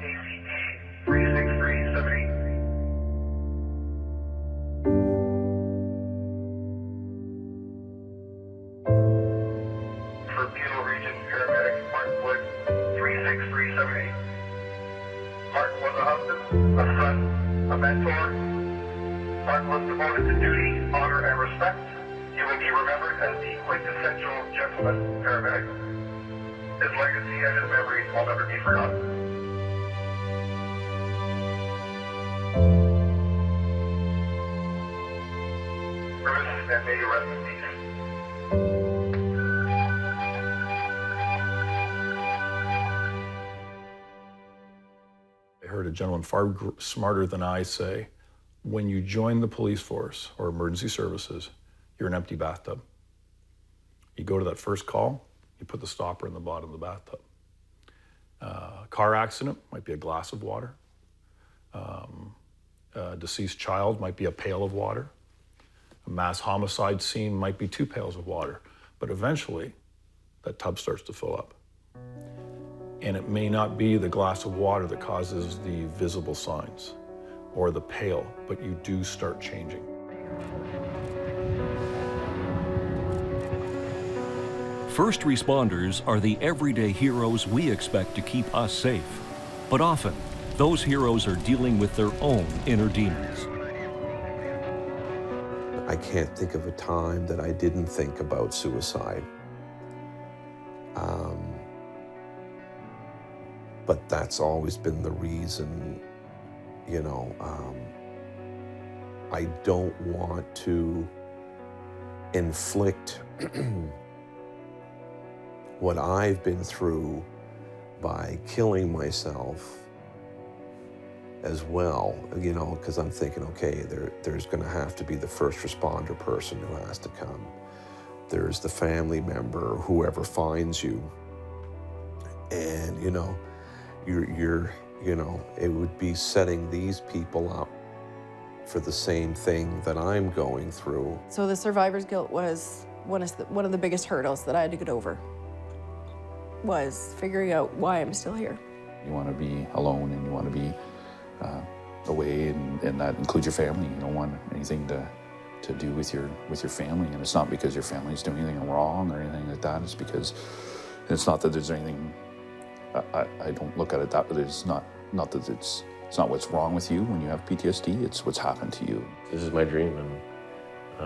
ACT 36370. For Butyl Region paramedic Mark Wood 36378. Mark was a husband, a son, a mentor. Mark was devoted to duty, honor, and respect. He will be remembered as the quintessential gentleman paramedic. His legacy and his memories will never be forgotten. Service and may you rest in peace. I heard a gentleman far smarter than I say, when you join the police force or emergency services, you're an empty bathtub. You go to that first call, you put the stopper in the bottom of the bathtub. Car accident might be a glass of water. A deceased child might be a pail of water. A mass homicide scene might be 2 pails of water. But eventually, that tub starts to fill up. And it may not be the glass of water that causes the visible signs or the pail, but you do start changing. First responders are the everyday heroes we expect to keep us safe. But often, those heroes are dealing with their own inner demons. I can't think of a time that I didn't think about suicide. But that's always been the reason, you know, I don't want to inflict what I've been through by killing myself as well, you know, because I'm thinking, okay, there's going to have to be the first responder person who has to come. There's the family member, whoever finds you. And, you know, you know, it would be setting these people up for the same thing that I'm going through. So the survivor's guilt was one of the biggest hurdles that I had to get over, was figuring out why I'm still here. You want to be alone and you want to be away, and that includes your family. You don't want anything to do with your family, and it's not because your family's doing anything wrong or anything like that. It's because it's not that there's anything. I don't look at it that way. It's not that it's not what's wrong with you when you have PTSD. It's what's happened to you. This is my dream, and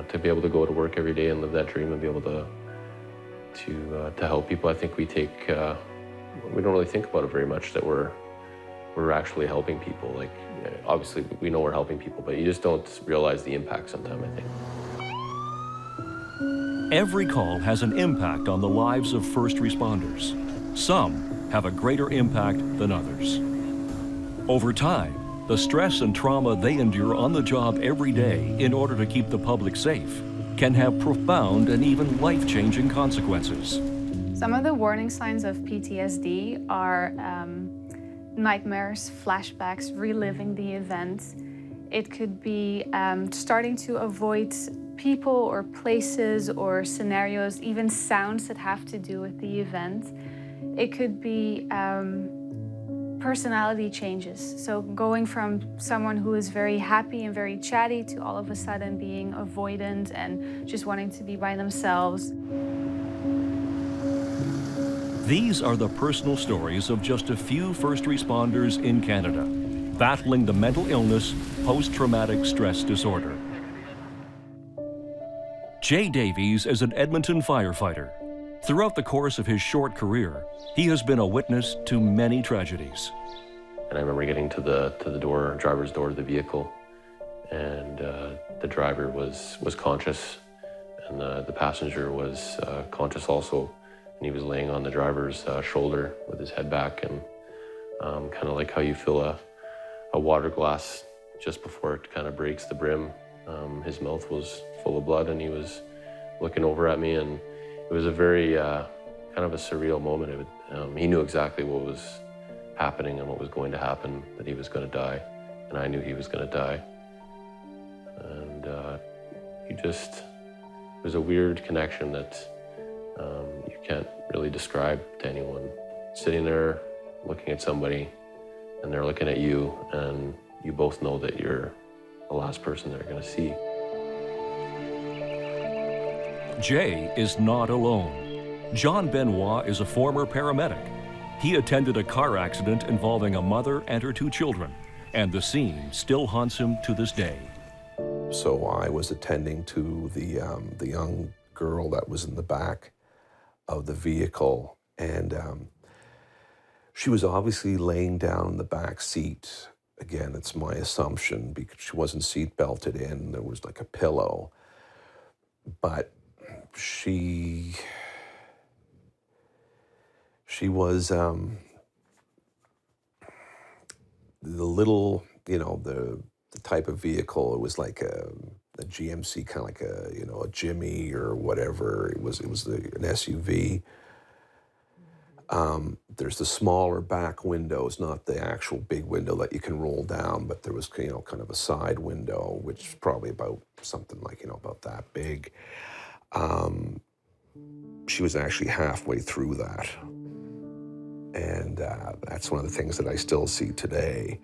to be able to go to work every day and live that dream and be able to help people. I think we don't really think about it very much, that we're actually helping people. Like, obviously we know we're helping people, but you just don't realize the impact sometimes, I think. Every call has an impact on the lives of first responders. Some have a greater impact than others. Over time, the stress and trauma they endure on the job every day in order to keep the public safe can have profound and even life-changing consequences. Some of the warning signs of PTSD are nightmares, flashbacks, reliving the event. It could be starting to avoid people or places or scenarios, even sounds that have to do with the event. It could be personality changes. So going from someone who is very happy and very chatty to all of a sudden being avoidant and just wanting to be by themselves. These are the personal stories of just a few first responders in Canada, battling the mental illness post-traumatic stress disorder. Jay Davies is an Edmonton firefighter. Throughout the course of his short career, he has been a witness to many tragedies. And I remember getting to the driver's door of the vehicle, and the driver was conscious, and the passenger was conscious also. And he was laying on the driver's shoulder with his head back, and kind of like how you fill a water glass just before it kind of breaks the brim. His mouth was full of blood, and he was looking over at me, and it was a very kind of a surreal moment. He knew exactly what was happening and what was going to happen, that he was going to die, and I knew he was going to die. And it was a weird connection that you can't really describe to anyone. Sitting there looking at somebody and they're looking at you, and you both know that you're the last person they're going to see. Jay is not alone. John Benoit is a former paramedic. He attended a car accident involving a mother and her 2 children, and the scene still haunts him to this day. So I was attending to the young girl that was in the back of the vehicle, and she was obviously laying down in the back seat. Again, it's my assumption because she wasn't seat belted in. There was like a pillow, but she was the little, you know, the type of vehicle. It was like a GMC, kind of like a, you know, a Jimmy or whatever. It was an SUV. There's the smaller back windows, not the actual big window that you can roll down, but there was, you know, kind of a side window, which is probably about something like, you know, about that big. She was actually halfway through that. And that's one of the things that I still see today.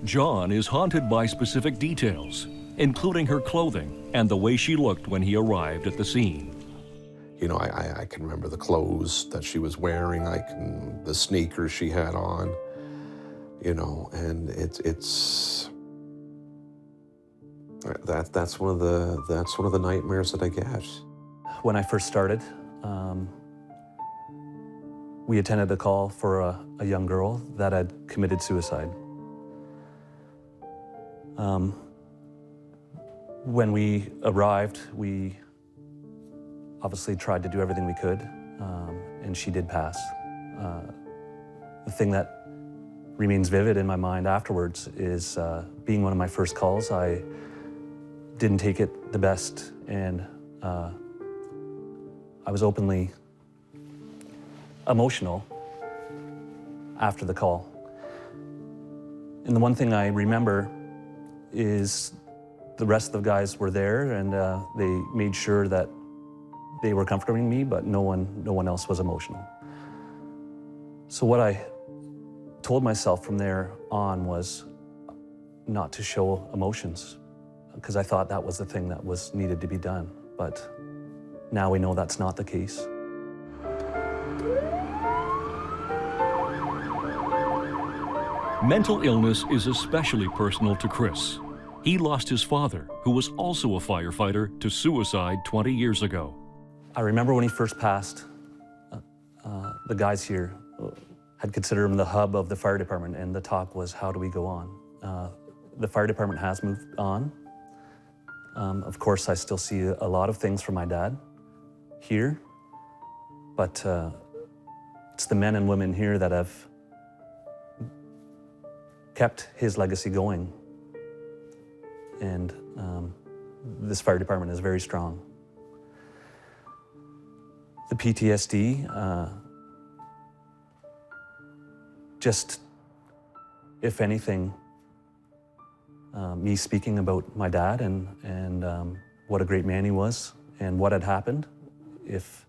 John is haunted by specific details, including her clothing and the way she looked when he arrived at the scene. You know, I can remember the clothes that she was wearing, the sneakers she had on, you know, and that's one of the nightmares that I get. When I first started, we attended a call for a young girl that had committed suicide. When we arrived, we obviously tried to do everything we could, and she did pass. The thing that remains vivid in my mind afterwards is being one of my first calls, I didn't take it the best, and I was openly emotional after the call. And the one thing I remember is the rest of the guys were there, and they made sure that they were comforting me, but no one else was emotional. So what I told myself from there on was not to show emotions, because I thought that was the thing that was needed to be done. But now we know that's not the case. Mental illness is especially personal to Chris. He lost his father, who was also a firefighter, to suicide 20 years ago. I remember when he first passed, the guys here had considered him the hub of the fire department, and the talk was, how do we go on? The fire department has moved on. Of course, I still see a lot of things from my dad here, but it's the men and women here that have kept his legacy going. And this fire department is very strong. The PTSD, just, if anything, me speaking about my dad and what a great man he was and what had happened, if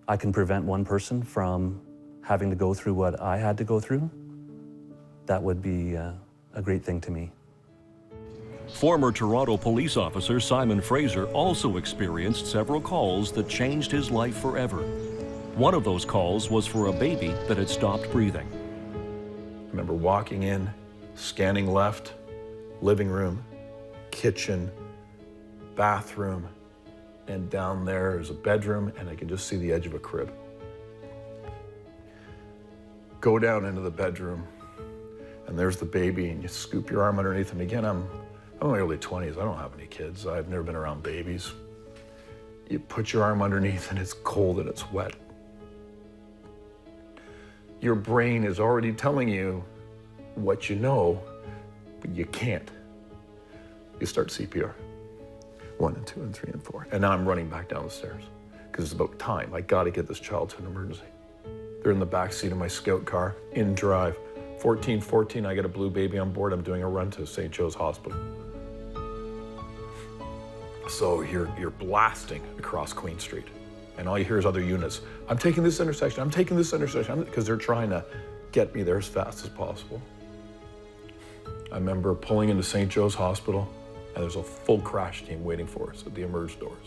I can prevent one person from having to go through what I had to go through, that would be a great thing to me. Former Toronto police officer Simon Fraser also experienced several calls that changed his life forever. One of those calls was for a baby that had stopped breathing. I remember walking in, scanning left, living room, kitchen, bathroom, and down there is a bedroom, and I could just see the edge of a crib. Go down into the bedroom, and there's the baby, and you scoop your arm underneath him. Again, I'm in my early 20s. I don't have any kids. I've never been around babies. You put your arm underneath, and it's cold and it's wet. Your brain is already telling you what you know, but you can't. You start CPR. 1 and 2 and 3 and 4. And now I'm running back down the stairs because it's about time. I got to get this child to an emergency. They're in the back seat of my Scout car, in drive. 14, I get a blue baby on board. I'm doing a run to St. Joe's Hospital. So you're blasting across Queen Street, and all you hear is other units. I'm taking this intersection, I'm taking this intersection, because they're trying to get me there as fast as possible. I remember pulling into St. Joe's Hospital, and there's a full crash team waiting for us at the emerge doors.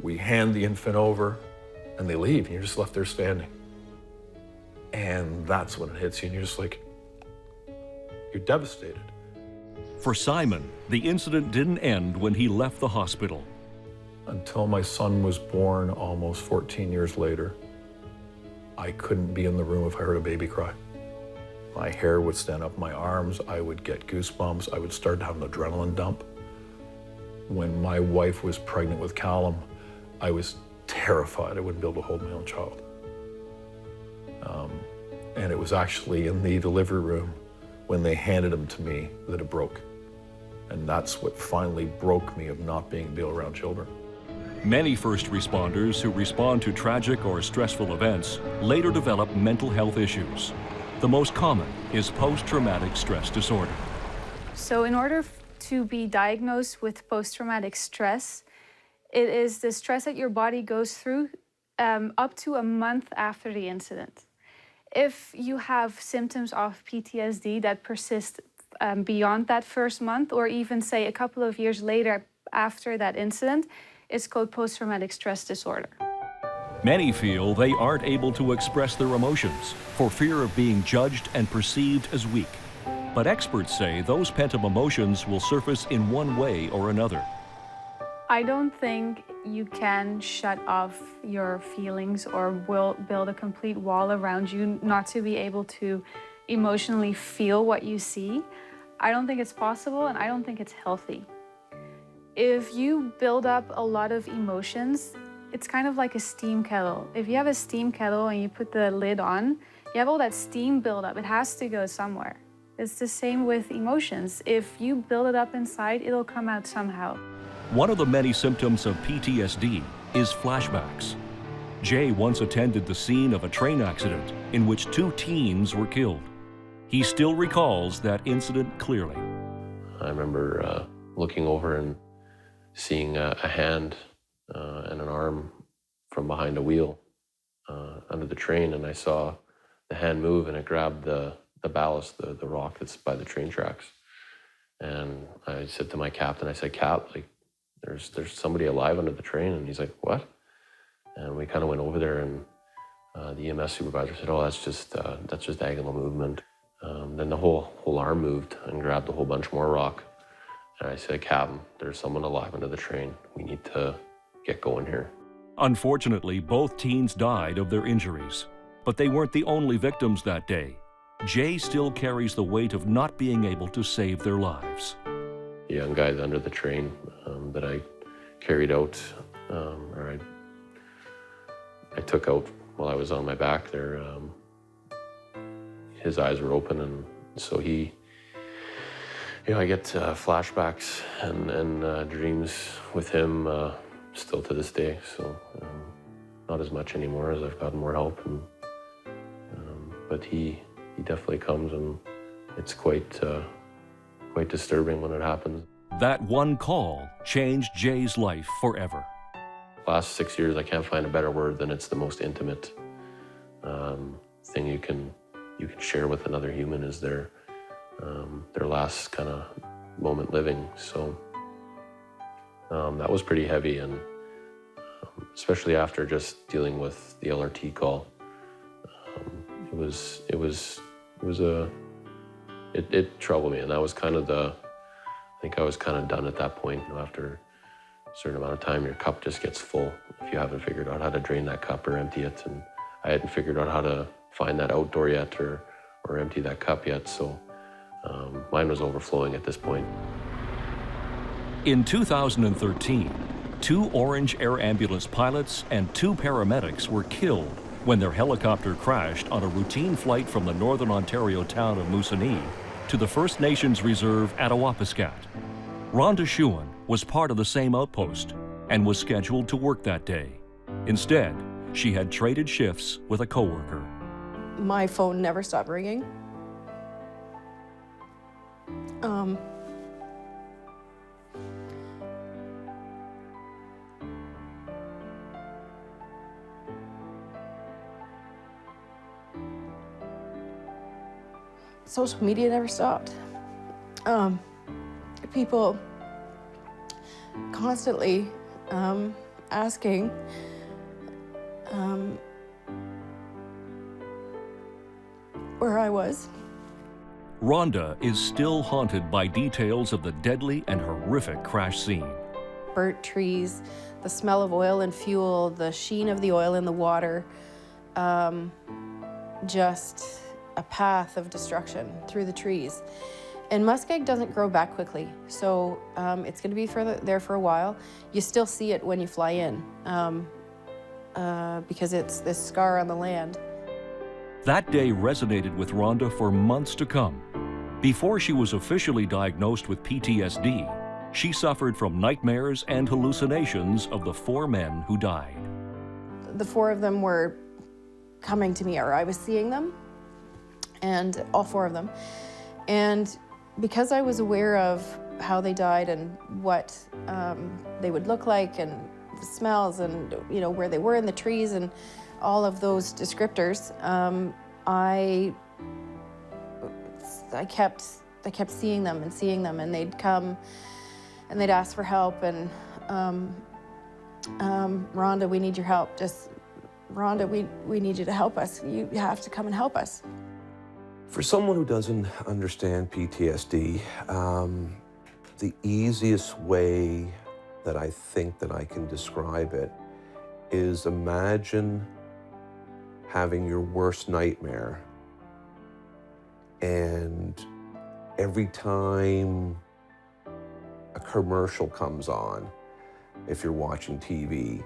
We hand the infant over, and they leave, and you're just left there standing. And that's when it hits you, and you're just like, you're devastated. For Simon, the incident didn't end when he left the hospital. Until my son was born almost 14 years later, I couldn't be in the room if I heard a baby cry. My hair would stand up my arms, I would get goosebumps, I would start to have an adrenaline dump. When my wife was pregnant with Callum, I was terrified I wouldn't be able to hold my own child. And it was actually in the delivery room when they handed him to me that it broke. And that's what finally broke me of not being able to be around children. Many first responders who respond to tragic or stressful events later develop mental health issues. The most common is post-traumatic stress disorder. So in order to be diagnosed with post-traumatic stress, it is the stress that your body goes through up to a month after the incident. If you have symptoms of PTSD that persist beyond that first month, or even say a couple of years later after that incident, it's called post-traumatic stress disorder. Many feel they aren't able to express their emotions for fear of being judged and perceived as weak. But experts say those pent-up emotions will surface in one way or another. I don't think you can shut off your feelings or will build a complete wall around you not to be able to emotionally feel what you see. I don't think it's possible, and I don't think it's healthy. If you build up a lot of emotions, it's kind of like a steam kettle. If you have a steam kettle and you put the lid on, you have all that steam build up. It has to go somewhere. It's the same with emotions. If you build it up inside, it'll come out somehow. One of the many symptoms of PTSD is flashbacks. Jay once attended the scene of a train accident in which 2 teens were killed. He still recalls that incident clearly. I remember looking over and seeing a hand and an arm from behind a wheel under the train, and I saw the hand move and it grabbed the ballast, the rock that's by the train tracks. And I said to my captain, I said, "Cap, like, there's somebody alive under the train." And he's like, "What?" And we kind of went over there, and the EMS supervisor said, "Oh, that's just agonal movement." Then the whole arm moved and grabbed a whole bunch more rock. And I said, "Captain, there's someone alive under the train. We need to get going here." Unfortunately, both teens died of their injuries, but they weren't the only victims that day. Jay still carries the weight of not being able to save their lives. The young guys under the train that I carried out, or I took out while I was on my back there, his eyes were open, and so he, I get flashbacks and dreams with him still to this day. So not as much anymore as I've gotten more help, but he definitely comes, and it's quite disturbing when it happens. That one call changed Jay's life forever. Last 6 years, I can't find a better word than it's the most intimate thing you can share with another human is their last kind of moment living. So that was pretty heavy, and especially after just dealing with the LRT call, it troubled me, and that was kind of I think I was kind of done at that point. After a certain amount of time, your cup just gets full if you haven't figured out how to drain that cup or empty it. And I hadn't figured out how to find that outdoor yet or empty that cup yet. So mine was overflowing at this point. In 2013, 2 Orange Air Ambulance pilots and 2 paramedics were killed when their helicopter crashed on a routine flight from the northern Ontario town of Moosonee to the First Nations reserve at Awapiskat. Rhonda Schuon was part of the same outpost and was scheduled to work that day. Instead, she had traded shifts with a coworker. My phone never stopped ringing. social media never stopped. People constantly asking where I was. Rhonda is still haunted by details of the deadly and horrific crash scene. Burnt trees, the smell of oil and fuel, the sheen of the oil in the water, just a path of destruction through the trees. And muskeg doesn't grow back quickly, so it's going to be there for a while. You still see it when you fly in because it's this scar on the land. That day resonated with Rhonda for months to come. Before she was officially diagnosed with PTSD, she suffered from nightmares and hallucinations of the 4 men who died. The 4 of them were coming to me, or I was seeing them, and all 4 of them. And because I was aware of how they died and what they would look like and the smells and where they were in the trees and all of those descriptors, I kept seeing them, and they'd come and they'd ask for help, and Rhonda, we need your help. Just Rhonda, we need you to help us. You have to come and help us. For someone who doesn't understand PTSD, the easiest way that I think that I can describe it is imagine having your worst nightmare, and every time a commercial comes on, if you're watching TV,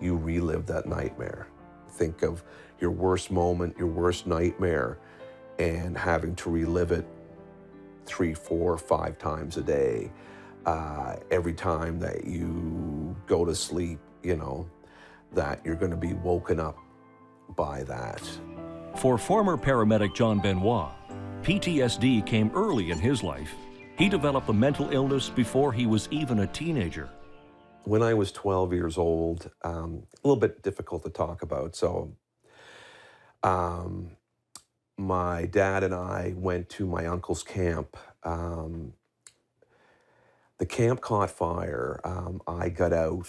you relive that nightmare. Think of your worst moment, your worst nightmare, and having to relive it 3, 4, 5 times a day. Every time that you go to sleep, that you're going to be woken up by that. For former paramedic John Benoit, PTSD came early in his life. He developed the mental illness before he was even a teenager. When I was 12 years old, a little bit difficult to talk about, so my dad and I went to my uncle's camp. The camp caught fire. I got out.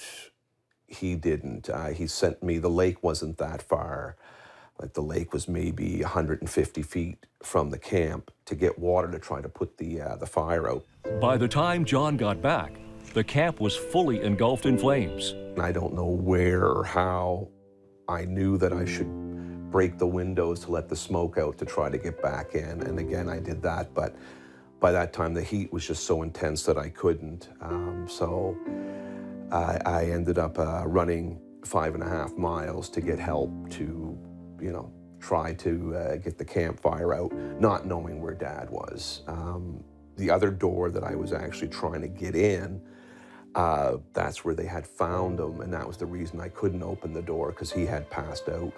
He didn't. He sent me, the lake wasn't that far. Like the lake was maybe 150 feet from the camp to get water to try to put the fire out. By the time John got back, the camp was fully engulfed in flames. I don't know where or how I knew that I should break the windows to let the smoke out to try to get back in. And again, I did that, but by that time the heat was just so intense that I couldn't. So I ended up running 5.5 miles to get help to, try to get the campfire out, not knowing where Dad was. The other door that I was actually trying to get in, that's where they had found him, and that was the reason I couldn't open the door, because he had passed out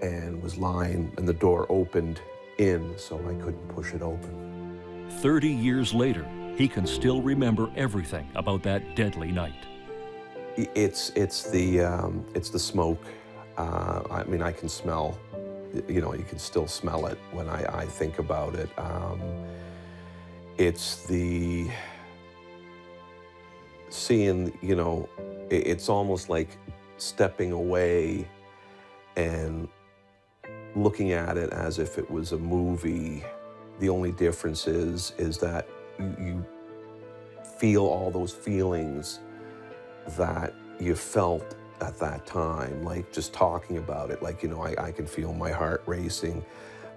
and was lying, and the door opened in, so I couldn't push it open. 30 years later, he can still remember everything about that deadly night. It's the smoke. I mean, I can smell, you can still smell it when I think about it. It's the seeing, it's almost like stepping away and looking at it as if it was a movie. The only difference is that you feel all those feelings that you felt at that time, like just talking about it, like, I can feel my heart racing,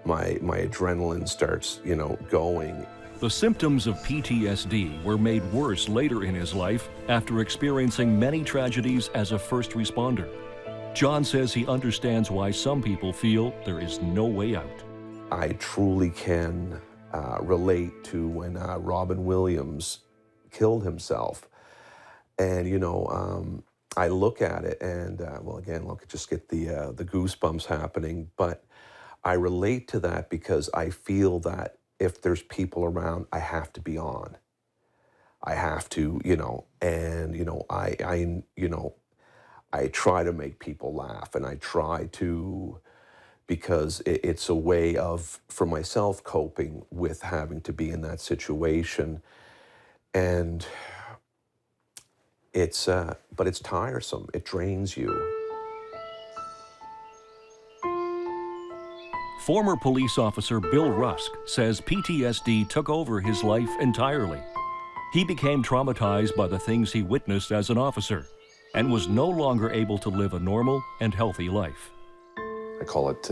my adrenaline starts, going. The symptoms of PTSD were made worse later in his life after experiencing many tragedies as a first responder. John says he understands why some people feel there is no way out. I truly can relate to when Robin Williams killed himself. And, I look at it and, just get the goosebumps happening. But I relate to that because I feel that if there's people around, I have to be on. I have to, I try to make people laugh, and I try to because it's a way of, for myself, coping with having to be in that situation. And but it's tiresome. It drains you. Former police officer Bill Rusk says PTSD took over his life entirely. He became traumatized by the things he witnessed as an officer and was no longer able to live a normal and healthy life. I call it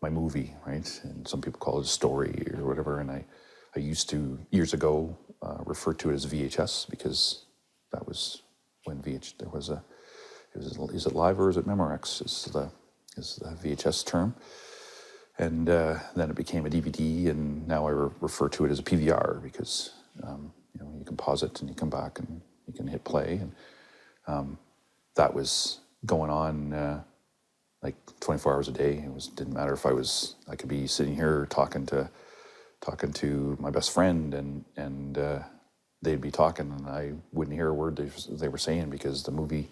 my movie, right? And some people call it a story or whatever. And I used to, years ago, refer to it as VHS, because that was when there was a, is it live or is it Memorex is the VHS term. And then it became a DVD, and now I refer to it as a PVR, because you know, you can pause it and you come back and you can hit play. And that was going on like 24 hours a day. Didn't matter if I could be sitting here talking to my best friend, and they'd be talking, and I wouldn't hear a word they were saying, because the movie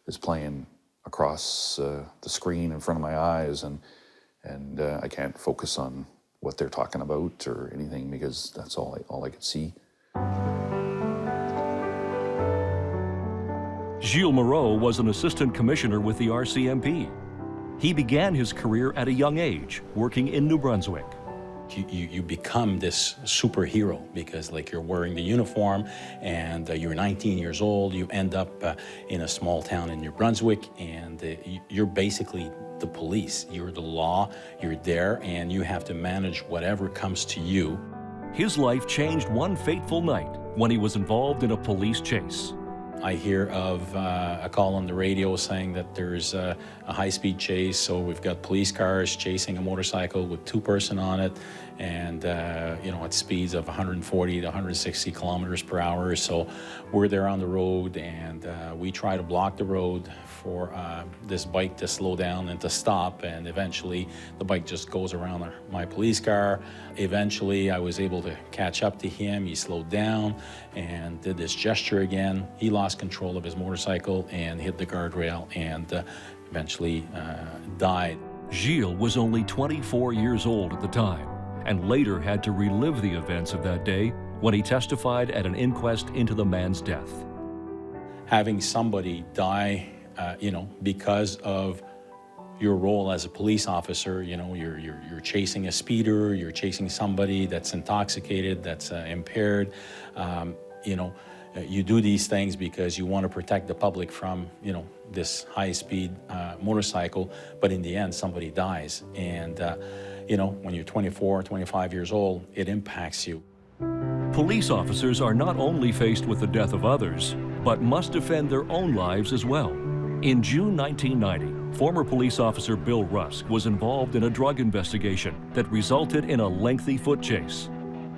is playing across the screen in front of my eyes, and I can't focus on what they're talking about or anything, because that's all I could see. Gilles Moreau was an assistant commissioner with the RCMP. He began his career at a young age, working in New Brunswick. You become this superhero, because like you're wearing the uniform and you're 19 years old, you end up in a small town in New Brunswick, and you're basically the police. You're the law, you're there, and you have to manage whatever comes to you. His life changed one fateful night when he was involved in a police chase. I hear of a call on the radio saying that there's a high-speed chase, so we've got police cars chasing a motorcycle with 2 person on it, and you know, at speeds of 140 to 160 kilometers per hour. So we're there on the road, and we try to block the road for this bike to slow down and to stop, and eventually the bike just goes around my police car. Eventually I was able to catch up to him. He slowed down and did this gesture again. He lost control of his motorcycle and hit the guardrail, and eventually died. Gilles was only 24 years old at the time, and later had to relive the events of that day when he testified at an inquest into the man's death. Having somebody die, you know, because of your role as a police officer, you know, you're chasing a speeder, you're chasing somebody that's intoxicated, that's impaired, you know, you do these things because you want to protect the public from, you know, this high-speed motorcycle, but in the end, somebody dies. And, you know, when you're 24, 25 years old, it impacts you. Police officers are not only faced with the death of others, but must defend their own lives as well. In June 1990, former police officer Bill Rusk was involved in a drug investigation that resulted in a lengthy foot chase.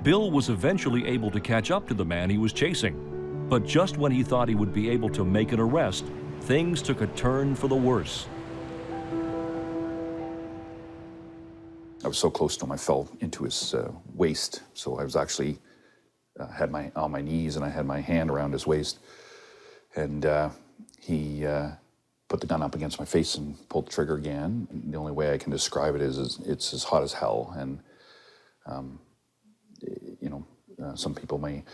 Bill was eventually able to catch up to the man he was chasing, but just when he thought he would be able to make an arrest, things took a turn for the worse. I was so close to him, I fell into his waist. So I was actually had on my knees, and I had my hand around his waist. And he put the gun up against my face and pulled the trigger again. And the only way I can describe it is it's as hot as hell. And you know, some people may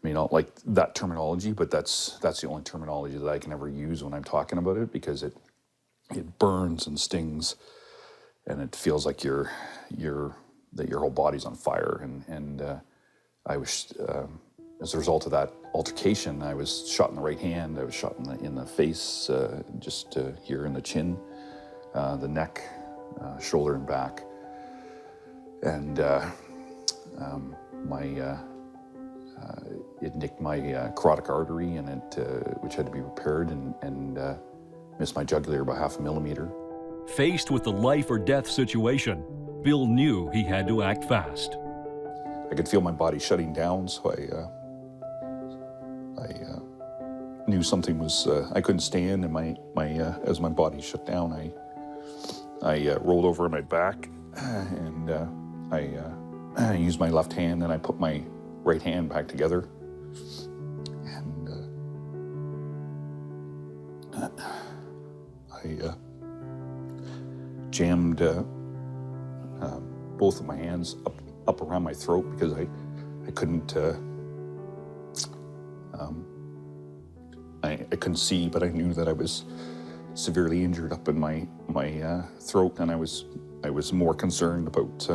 not like that terminology, but that's the only terminology that I can ever use when I'm talking about it, because it burns and stings, and it feels like that your whole body's on fire. And I was as a result of that altercation, I was shot in the right hand. I was shot in the face, just here in the chin, the neck, shoulder, and back. And it nicked my carotid artery, and which had to be repaired, and missed my jugular by 0.5 millimeter. Faced with the life or death situation, Bill knew he had to act fast. I could feel my body shutting down, so I knew something was. I couldn't stand, and as my body shut down, I rolled over on my back, and I used my left hand, and I put my right hand back together, and jammed both of my hands up around my throat because I couldn't I couldn't see, but I knew that I was severely injured up in my throat, and I was more concerned about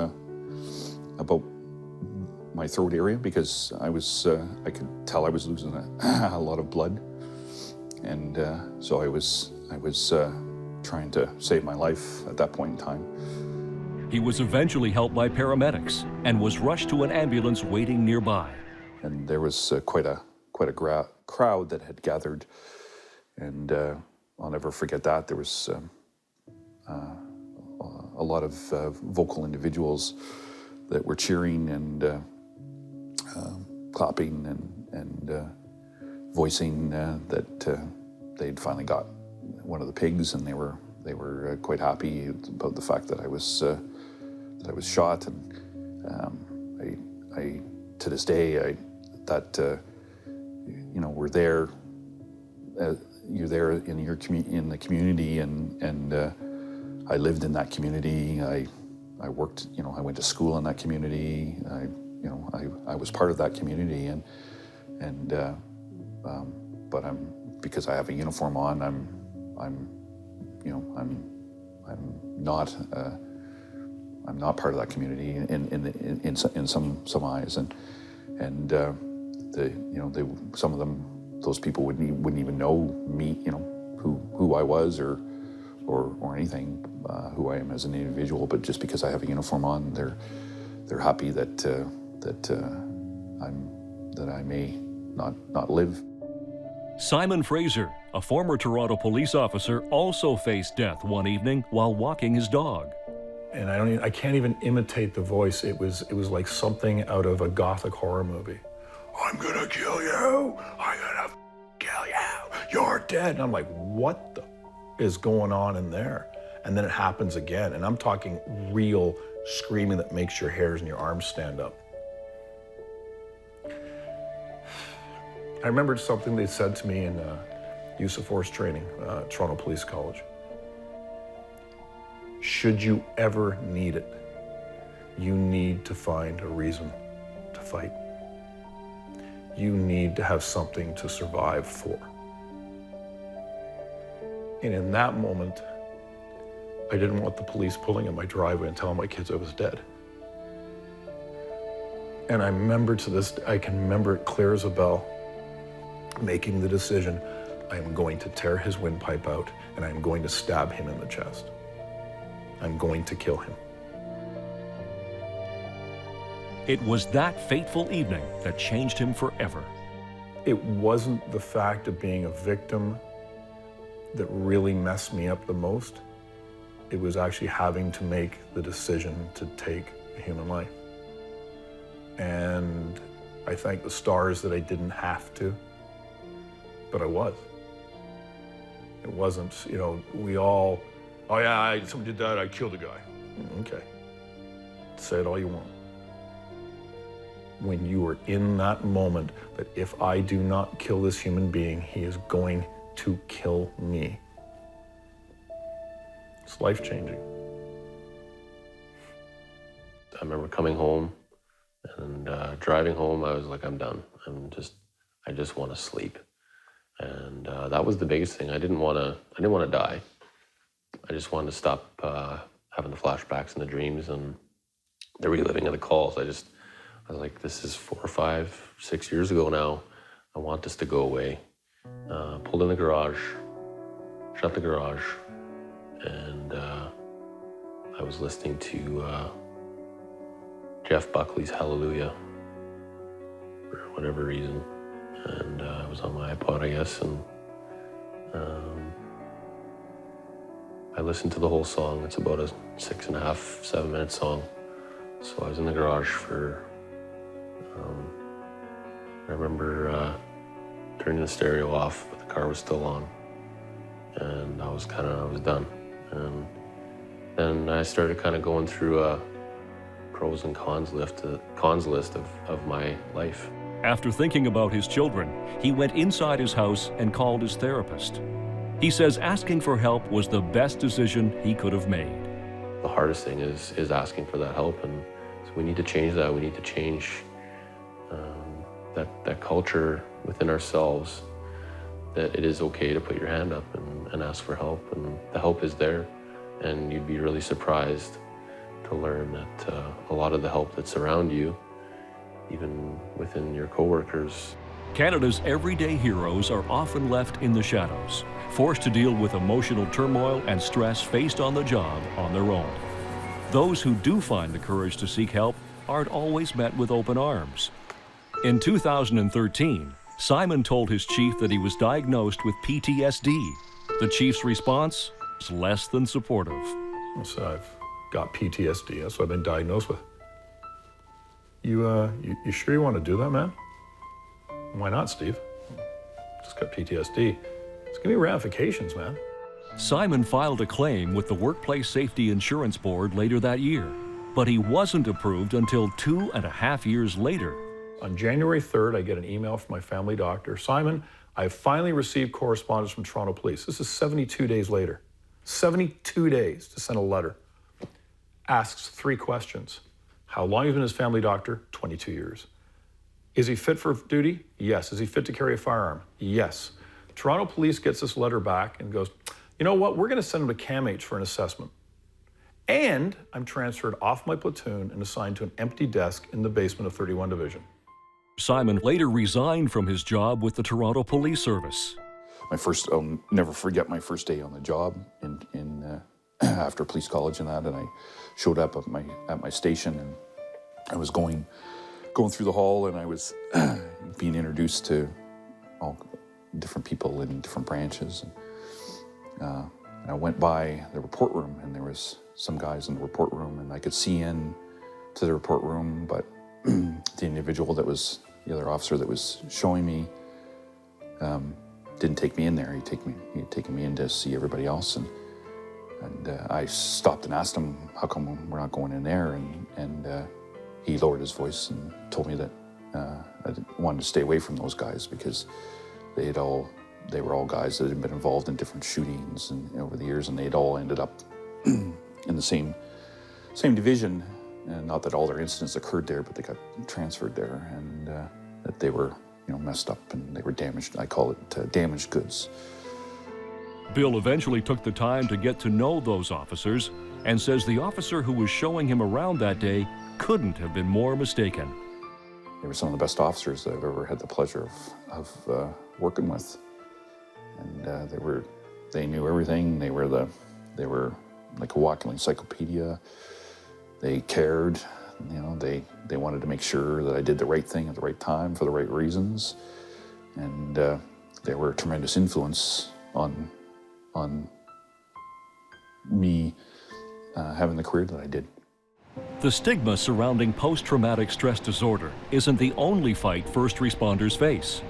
my throat area because I could tell I was losing a lot of blood, and so I was trying to save my life at that point in time. He was eventually helped by paramedics and was rushed to an ambulance waiting nearby. And there was quite a crowd that had gathered, and I'll never forget that. There was a lot of vocal individuals that were cheering and clapping and voicing that they'd finally got one of the pigs, and they were quite happy about the fact that I was shot. And I to this day we're there. You're there in the community, and I lived in that community. I worked. I went to school in that community. I was part of that community, but because I have a uniform on, I'm not part of that community in some eyes, and some of them, those people wouldn't even know me, who I was or anything, who I am as an individual. But just because I have a uniform on, they're happy that I may not live. Simon Fraser, a former Toronto police officer, also faced death one evening while walking his dog. And I can't even imitate the voice. It was like something out of a gothic horror movie. I'm gonna kill you. I'm gonna kill you. You're dead. And I'm like, what the is going on in there? And then it happens again. And I'm talking real screaming that makes your hairs and your arms stand up. I remembered something they said to me in use of force training, Toronto Police College. Should you ever need it, you need to find a reason to fight. You need to have something to survive for. And in that moment, I didn't want the police pulling in my driveway and telling my kids I was dead. And I remember I can remember it clear as a bell, making the decision, I am going to tear his windpipe out and I'm going to stab him in the chest. I'm going to kill him. It was that fateful evening that changed him forever. It wasn't the fact of being a victim that really messed me up the most. It was actually having to make the decision to take a human life. And I thank the stars that I didn't have to, but I was. It wasn't, we all, oh yeah, somebody did that, I killed a guy. Okay, say it all you want. When you are in that moment that if I do not kill this human being, he is going to kill me. It's life-changing. I remember coming home and driving home, I was like, I'm done. I just want to sleep. And that was the biggest thing. I didn't want to die. I just wanted to stop having the flashbacks and the dreams and the reliving of the calls. I was like, this is 4 or 5, 6 years ago now. I want this to go away. Pulled in the garage, shut the garage, and I was listening to Jeff Buckley's Hallelujah for whatever reason. And it was on my iPod, I guess, and I listened to the whole song. It's about a 6.5, 7 minute song. So I was in the garage for, I remember turning the stereo off, but the car was still on. And I was done. And then I started kind of going through a pros and cons list of my life. After thinking about his children, he went inside his house and called his therapist. He says asking for help was the best decision he could have made. the hardest thing is asking for that help. And so we need to change that. We need to change that culture within ourselves, that it is okay to put your hand up and ask for help, and the help is there. And you'd be really surprised to learn that a lot of the help that's around you, even within your coworkers. Canada's everyday heroes are often left in the shadows, forced to deal with emotional turmoil and stress faced on the job on their own. Those who do find the courage to seek help aren't always met with open arms. In 2013, Simon told his chief that he was diagnosed with PTSD. The chief's response was less than supportive. So I've got PTSD, that's what I've been diagnosed with. You sure you want to do that, man? Why not, Steve? Just got PTSD. It's gonna be ramifications, man. Simon filed a claim with the Workplace Safety Insurance Board later that year, but he wasn't approved until 2.5 years later. On January 3rd, I get an email from my family doctor. Simon, I've finally received correspondence from Toronto Police. This is 72 days later. 72 days to send a letter. Asks 3 questions. How long have you been his family doctor? 22 years. Is he fit for duty? Yes. Is he fit to carry a firearm? Yes. Toronto Police gets this letter back and goes, you know what, we're gonna send him to CAMH for an assessment. And I'm transferred off my platoon and assigned to an empty desk in the basement of 31 Division. Simon later resigned from his job with the Toronto Police Service. I'll never forget my first day on the job after police college and I showed up at my station, and I was going through the hall, and I was being introduced to all different people in different branches. And I went by the report room, and there was some guys in the report room, and I could see in to the report room, but the individual that was the other officer that was showing me didn't take me in there. He had taken me in to see everybody else, and I stopped and asked him, how come we're not going in there? And he lowered his voice and told me that I wanted to stay away from those guys because they were all guys that had been involved in different shootings and over the years, and they'd all ended up in the same division. And not that all their incidents occurred there, but they got transferred there, and that they were, messed up and they were damaged. I call it damaged goods. Bill eventually took the time to get to know those officers and says the officer who was showing him around that day couldn't have been more mistaken. They were some of the best officers that I've ever had the pleasure of working with, and they knew everything. They were like a walking encyclopedia. They cared, they wanted to make sure that I did the right thing at the right time for the right reasons, and they were a tremendous influence on me having the career that I did. The stigma surrounding post-traumatic stress disorder isn't the only fight first responders face.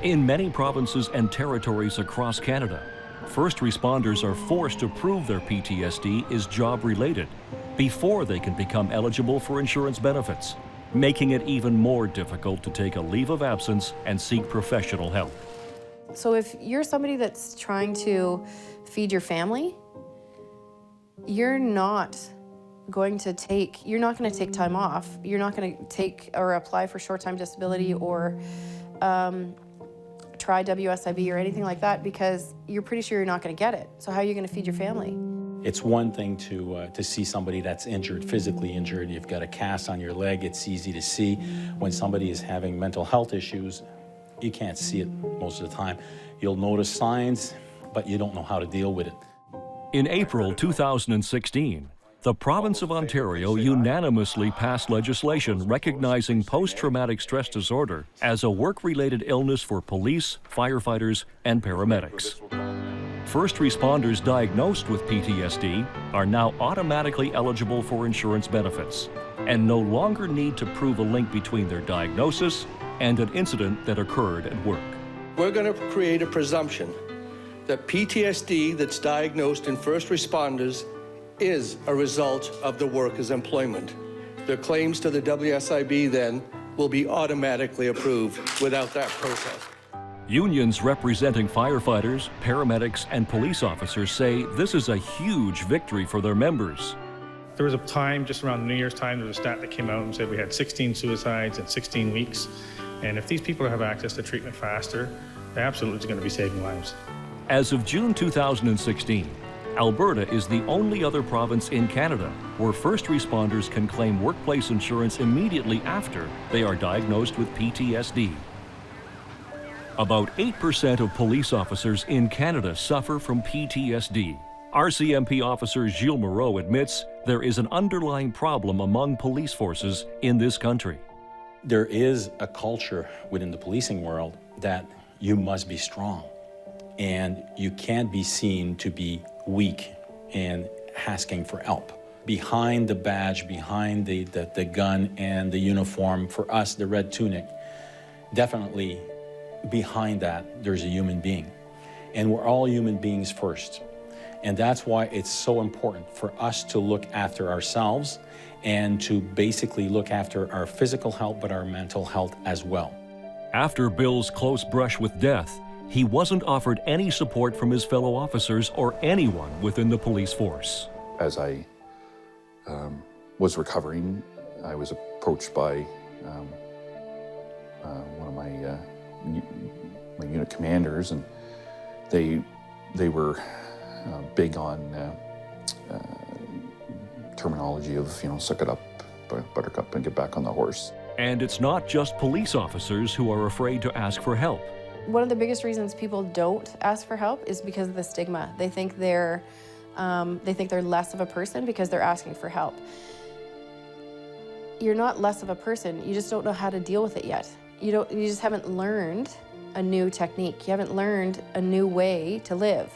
In many provinces and territories across Canada, first responders are forced to prove their PTSD is job-related before they can become eligible for insurance benefits, making it even more difficult to take a leave of absence and seek professional help. So if you're somebody that's trying to feed your family, you're not going to take time off. You're not going to take or apply for short-time disability or try WSIB or anything like that because you're pretty sure you're not going to get it. So how are you going to feed your family? It's one thing to see somebody that's injured, physically injured. You've got a cast on your leg. It's easy to see. When somebody is having mental health issues, you can't see it most of the time. You'll notice signs, but you don't know how to deal with it. In April 2016, the province of Ontario unanimously passed legislation recognizing post-traumatic stress disorder as a work-related illness for police, firefighters, and paramedics. First responders diagnosed with PTSD are now automatically eligible for insurance benefits and no longer need to prove a link between their diagnosis and an incident that occurred at work. We're going to create a presumption that PTSD that's diagnosed in first responders is a result of the worker's employment. Their claims to the WSIB then will be automatically approved without that process. Unions representing firefighters, paramedics, and police officers say this is a huge victory for their members. There was a time, just around New Year's time, there was a stat that came out and said we had 16 suicides in 16 weeks. And if these people have access to treatment faster, they're absolutely going to be saving lives. As of June 2016, Alberta is the only other province in Canada where first responders can claim workplace insurance immediately after they are diagnosed with PTSD. About 8% of police officers in Canada suffer from PTSD. RCMP officer Gilles Moreau admits there is an underlying problem among police forces in this country. There is a culture within the policing world that you must be strong and you can't be seen to be weak and asking for help. Behind the badge, behind the gun and the uniform, for us, the red tunic, definitely behind that, there's a human being. And we're all human beings first. And that's why it's so important for us to look after ourselves and to basically look after our physical health, but our mental health as well. After Bill's close brush with death, he wasn't offered any support from his fellow officers or anyone within the police force. As I was recovering, I was approached by one of my unit commanders, and they were big on terminology of, suck it up, buttercup, and get back on the horse. And it's not just police officers who are afraid to ask for help. One of the biggest reasons people don't ask for help is because of the stigma. They think they're less of a person because they're asking for help. You're not less of a person. You just don't know how to deal with it yet. You just haven't learned a new technique. You haven't learned a new way to live.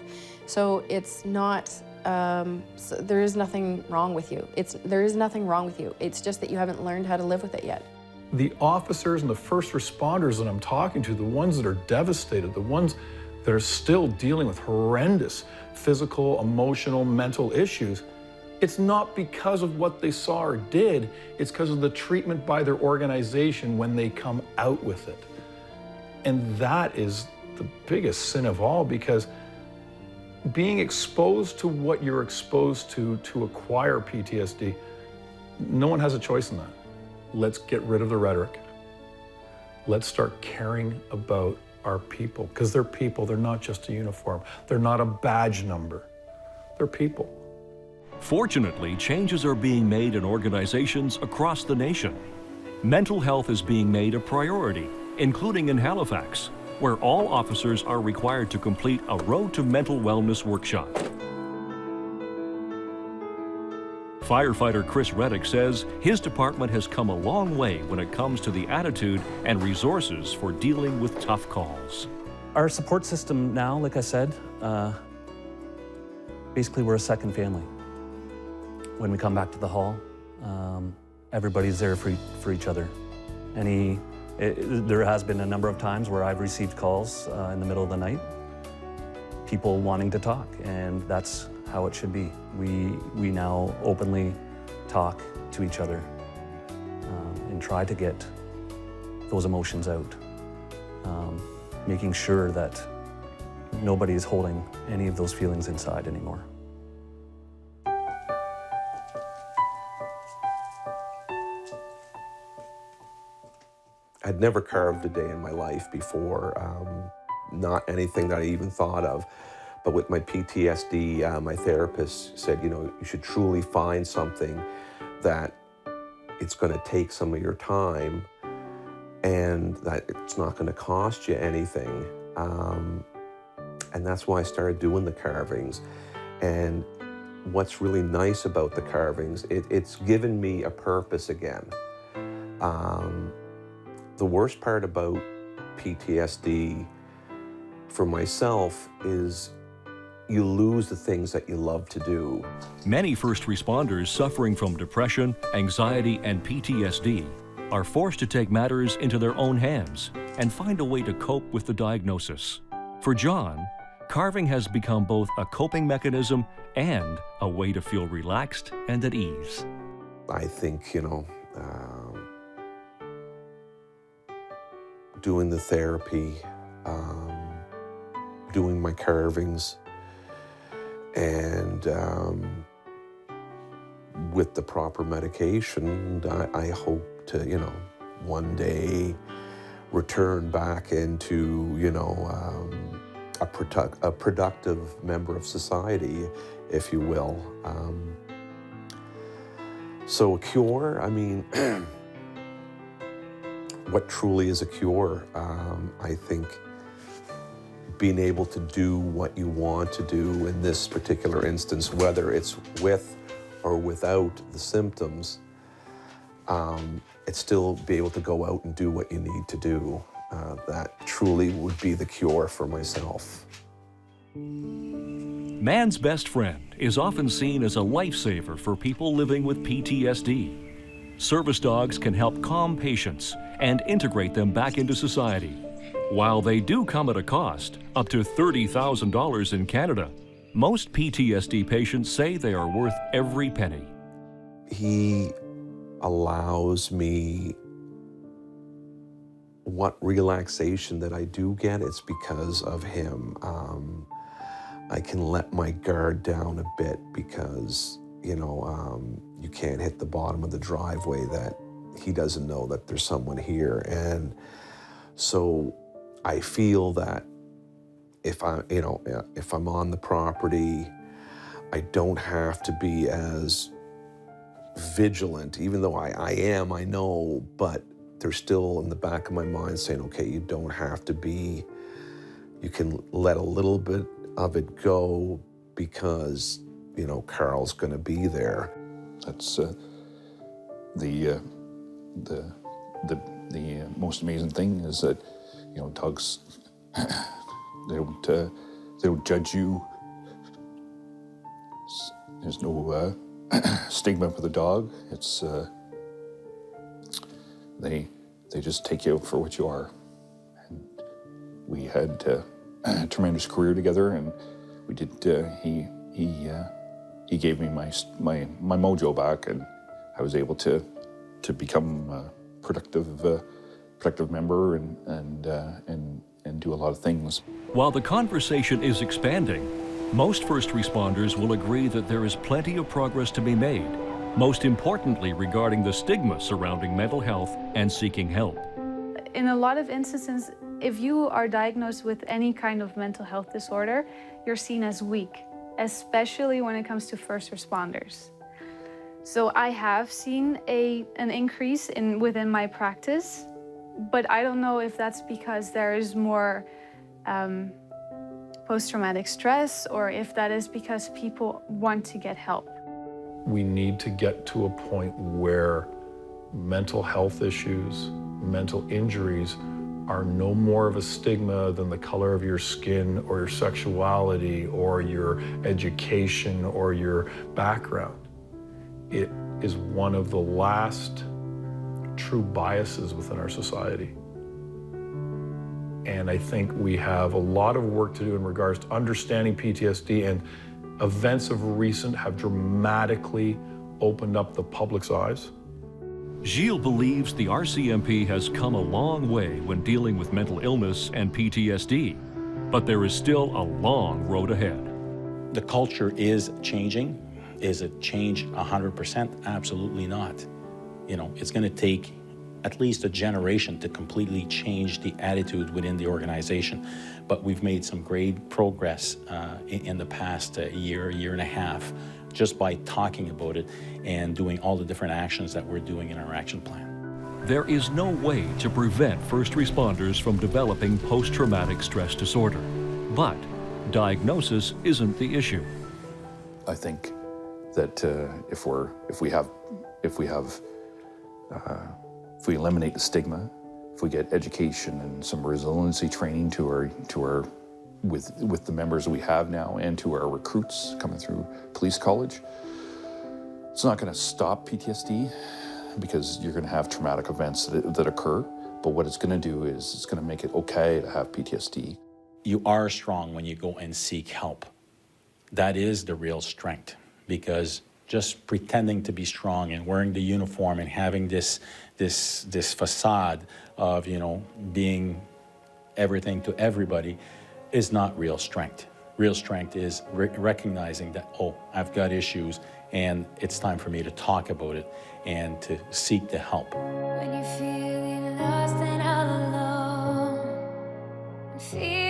So it's not. So there is nothing wrong with you. There is nothing wrong with you. It's just that you haven't learned how to live with it yet. The officers and the first responders that I'm talking to, the ones that are devastated, the ones that are still dealing with horrendous physical, emotional, mental issues, it's not because of what they saw or did, it's because of the treatment by their organization when they come out with it. And that is the biggest sin of all, because being exposed to what you're exposed to acquire PTSD, no one has a choice in that. Let's get rid of the rhetoric. Let's start caring about our people, because they're people. They're not just a uniform. They're not a badge number. They're people. Fortunately, changes are being made in organizations across the nation. Mental health is being made a priority, including in Halifax, where all officers are required to complete a Road to Mental Wellness workshop. Firefighter Chris Reddick says his department has come a long way when it comes to the attitude and resources for dealing with tough calls. Our support system now, like I said, basically we're a second family. When we come back to the hall, everybody's there for each other. There has been a number of times where I've received calls in the middle of the night, people wanting to talk, and that's how it should be. We now openly talk to each other and try to get those emotions out, making sure that nobody is holding any of those feelings inside anymore. I'd never carved a day in my life before, not anything that I even thought of. But with my PTSD, my therapist said, you should truly find something that it's going to take some of your time and that it's not going to cost you anything. And that's why I started doing the carvings. And what's really nice about the carvings, it's given me a purpose again. The worst part about PTSD for myself is you lose the things that you love to do. Many first responders suffering from depression, anxiety, and PTSD are forced to take matters into their own hands and find a way to cope with the diagnosis. For John, carving has become both a coping mechanism and a way to feel relaxed and at ease. I think, doing the therapy, doing my carvings, and with the proper medication, I hope to, one day return back into, a productive member of society, if you will. So a cure, I mean, what truly is a cure? I think being able to do what you want to do in this particular instance, whether it's with or without the symptoms, it's still be able to go out and do what you need to do. That truly would be the cure for myself. Man's best friend is often seen as a lifesaver for people living with PTSD. Service dogs can help calm patients and integrate them back into society. While they do come at a cost, up to $30,000 in Canada, most PTSD patients say they are worth every penny. He allows me what relaxation that I do get, it's because of him. I can let my guard down a bit because, you can't hit the bottom of the driveway that he doesn't know that there's someone here. And so I feel that if I'm on the property, I don't have to be as vigilant, even though I am, I know, but there's still in the back of my mind saying, okay, you don't have to be, you can let a little bit of it go because, Carl's gonna be there. That's the most amazing thing is that, dogs, they don't judge you. There's no stigma for the dog. It's they just take you for what you are. And we had a tremendous career together, and we did. He gave me my mojo back, and I was able to become a productive member and do a lot of things. While the conversation is expanding, most first responders will agree that there is plenty of progress to be made, most importantly regarding the stigma surrounding mental health and seeking help. In a lot of instances, if you are diagnosed with any kind of mental health disorder, you're seen as weak, especially when it comes to first responders. So I have seen an increase within my practice, but I don't know if that's because there is more post-traumatic stress, or if that is because people want to get help. We need to get to a point where mental health issues, mental injuries are no more of a stigma than the color of your skin or your sexuality or your education or your background. It is one of the last true biases within our society. And I think we have a lot of work to do in regards to understanding PTSD, and events of recent have dramatically opened up the public's eyes. Gilles believes the RCMP has come a long way when dealing with mental illness and PTSD, but there is still a long road ahead. The culture is changing. Is it change 100%? Absolutely not. It's going to take at least a generation to completely change the attitude within the organization. But we've made some great progress in the past year and a half, just by talking about it and doing all the different actions that we're doing in our action plan. There is no way to prevent first responders from developing post-traumatic stress disorder, but diagnosis isn't the issue. I think that if we eliminate the stigma, if we get education and some resiliency training with the members we have now and to our recruits coming through police college, it's not going to stop PTSD because you're going to have traumatic events that occur. But what it's going to do is it's going to make it okay to have PTSD. You are strong when you go and seek help. That is the real strength, because just pretending to be strong and wearing the uniform and having this facade of, being everything to everybody is not real strength. Real strength is recognizing that, oh, I've got issues, and it's time for me to talk about it and to seek the help. When you're feeling lost and all alone, feel